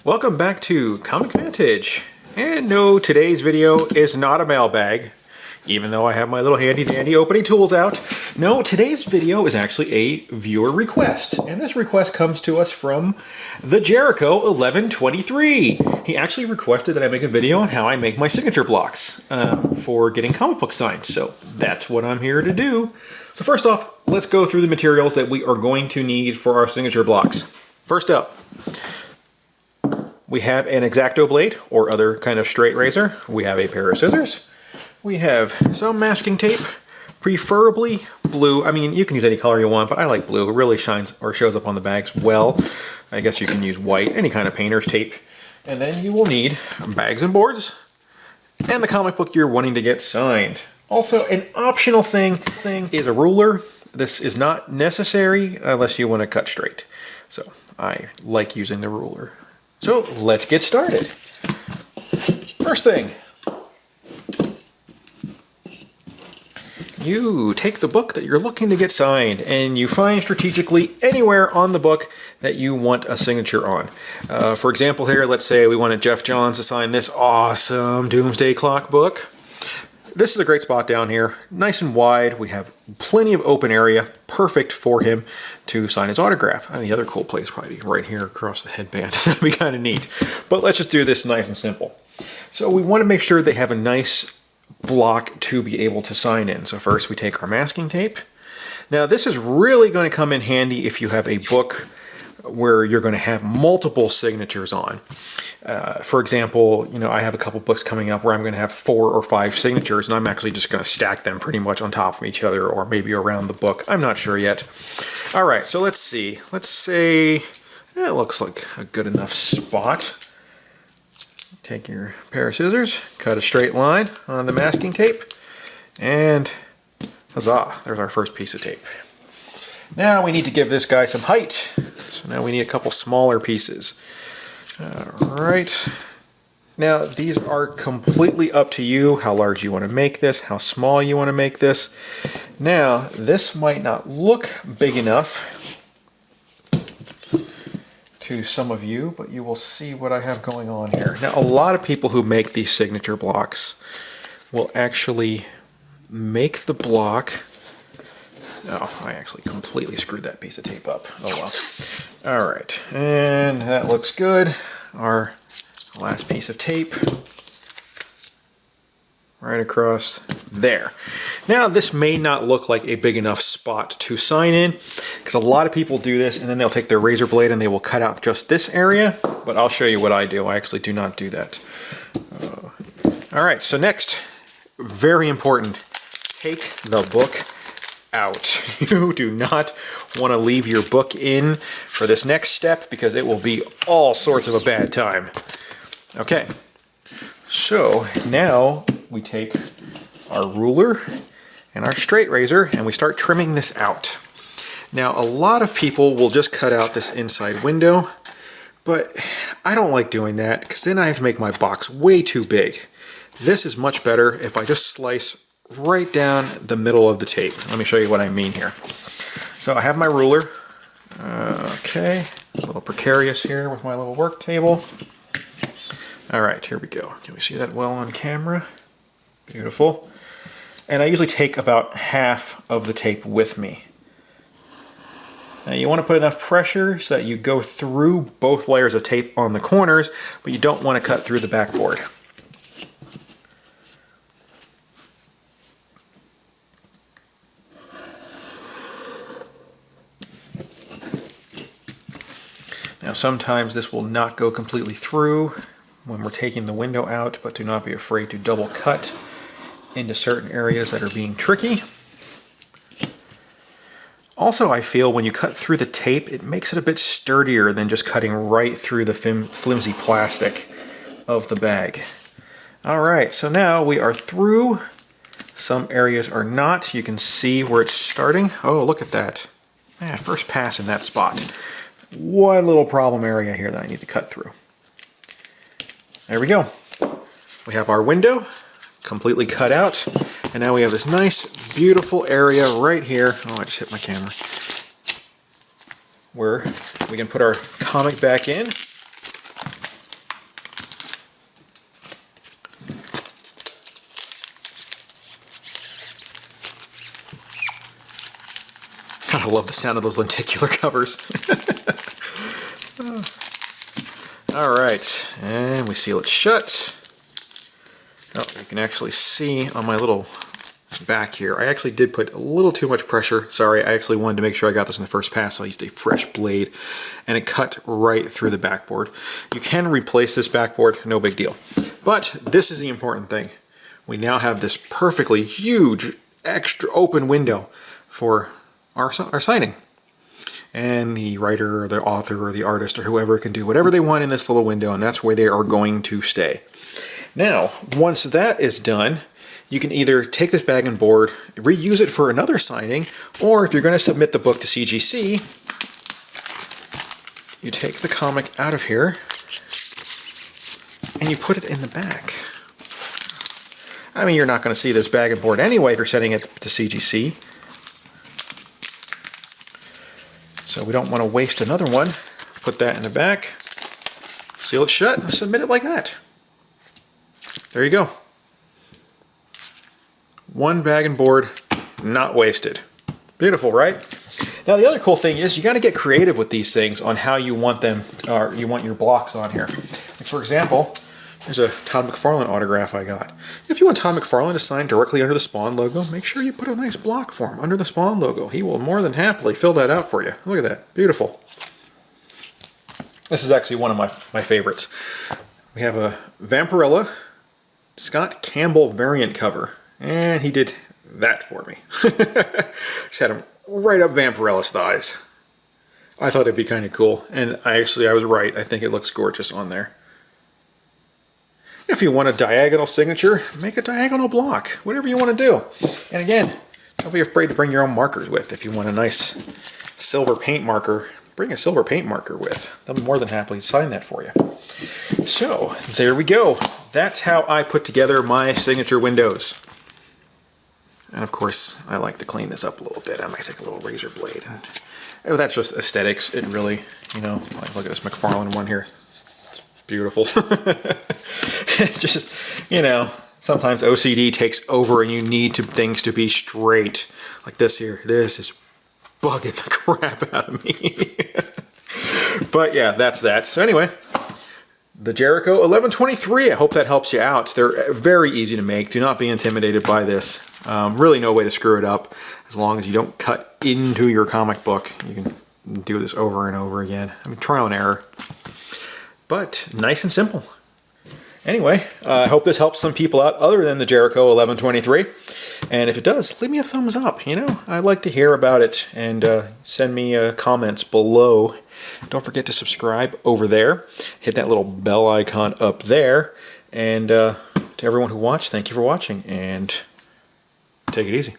Welcome back to Comic Vantage. And no, today's video is not a mailbag, even though I have my little handy dandy opening tools out. No, today's video is actually a viewer request. And this request comes to us from the Jericho 1123. He actually requested that I make a video on how I make my signature blocks for getting comic books signed. So that's what I'm here to do. So first off, let's go through the materials that we are going to need for our signature blocks. First up, we have an X-Acto blade or other kind of straight razor. We have a pair of scissors. We have some masking tape, preferably blue. I mean, you can use any color you want, but I like blue. It really shines or shows up on the bags well. I guess you can use white, any kind of painter's tape. And then you will need bags and boards and the comic book you're wanting to get signed. Also, an optional thing is a ruler. This is not necessary unless you want to cut straight. So I like using the ruler. So let's get started. First thing, you take the book that you're looking to get signed and you find strategically anywhere on the book that you want a signature on. For example here, let's say we wanted Jeff Johns to sign this awesome Doomsday Clock book. This is a great spot down here, nice and wide. We have plenty of open area, perfect for him to sign his autograph. And the other cool place probably right here across the headband. That'd be kind of neat. But let's just do this nice and simple. So we want to make sure they have a nice block to be able to sign in. So first we take our masking tape. Now this is really going to come in handy if you have a book where you're going to have multiple signatures on. For example, you know, I have a couple books coming up where I'm going to have 4 or 5 signatures, and I'm actually just going to stack them pretty much on top of each other or maybe around the book. I'm not sure yet. All right, so let's see. Let's say it looks like a good enough spot. Take your pair of scissors, cut a straight line on the masking tape, and huzzah, there's our first piece of tape. Now we need to give this guy some height. So now we need a couple smaller pieces. All right. Now these are completely up to you, how large you want to make this, how small you want to make this. Now this might not look big enough to some of you, but you will see what I have going on here. Now a lot of people who make these signature blocks will actually make the block. Oh, I actually completely screwed that piece of tape up. Oh well. All right, and that looks good. Our last piece of tape right across there. Now this may not look like a big enough spot to sign in, because a lot of people do this and then they'll take their razor blade and they will cut out just this area, but I'll show you what I do. I actually do not do that. All right, so next, very important, take the book out. You do not want to leave your book in for this next step because it will be all sorts of a bad time. Okay, so now we take our ruler and our straight razor and we start trimming this out. Now a lot of people will just cut out this inside window, but I don't like doing that because then I have to make my box way too big. This is much better if I just slice right down the middle of the tape. Let me show you what I mean here. So I have my ruler. Okay, a little precarious here with my little work table. All right, here we go. Can we see that well on camera? Beautiful. And I usually take about half of the tape with me. Now you want to put enough pressure so that you go through both layers of tape on the corners, but you don't want to cut through the backboard. Now sometimes this will not go completely through when we're taking the window out, but do not be afraid to double cut into certain areas that are being tricky. Also, I feel when you cut through the tape, it makes it a bit sturdier than just cutting right through the flimsy plastic of the bag. All right, so now we are through. Some areas are not. You can see where it's starting. Oh, look at that. Man, first pass in that spot. One little problem area here that I need to cut through. There we go. We have our window completely cut out, and now we have this nice, beautiful area right here. Oh, I just hit my camera. Where we can put our comic back in. God, I love the sound of those lenticular covers. All right, and we seal it shut. Oh, you can actually see on my little back here, I actually did put a little too much pressure. Sorry, I actually wanted to make sure I got this in the first pass, so I used a fresh blade, and it cut right through the backboard. You can replace this backboard, no big deal. But this is the important thing. We now have this perfectly huge, extra open window for our signing. And the writer or the author or the artist or whoever can do whatever they want in this little window, and that's where they are going to stay. Now, once that is done, you can either take this bag and board, reuse it for another signing, or if you're going to submit the book to CGC, you take the comic out of here and you put it in the back. I mean, you're not going to see this bag and board anyway if you're sending it to CGC. So we don't want to waste another one. Put that in the back, seal it shut, and submit it like that. There you go. One bag and board, not wasted. Beautiful, right? Now the other cool thing is you got to get creative with these things on how you want them, or you want your blocks on here. Like for example, here's a Todd McFarlane autograph I got. If you want Todd McFarlane to sign directly under the Spawn logo, make sure you put a nice block for him under the Spawn logo. He will more than happily fill that out for you. Look at that, beautiful. This is actually one of my favorites. We have a Vampirella Scott Campbell variant cover. And he did that for me. Just had him right up Vampirella's thighs. I thought it'd be kind of cool, and I was right. I think it looks gorgeous on there. If you want a diagonal signature, make a diagonal block. Whatever you want to do. And again, don't be afraid to bring your own markers with. If you want a nice silver paint marker, bring a silver paint marker with. They'll be more than happy to sign that for you. So, there we go. That's how I put together my signature windows. And of course, I like to clean this up a little bit. I might take a little razor blade. And that's just aesthetics. It really, you know, like look at this McFarlane one here. It's beautiful. Just, you know, sometimes OCD takes over and you need things to be straight. Like this here. This is bugging the crap out of me. But yeah, that's that. So anyway, the Jericho 1123, I hope that helps you out. They're very easy to make. Do not be intimidated by this. Really no way to screw it up. As long as you don't cut into your comic book, you can do this over and over again. I mean, trial and error. But nice and simple. Anyway, I hope this helps some people out other than the Jericho 1123. And if it does, leave me a thumbs up. You know, I'd like to hear about it. And send me comments below. Don't forget to subscribe over there. Hit that little bell icon up there. And to everyone who watched, thank you for watching. And take it easy.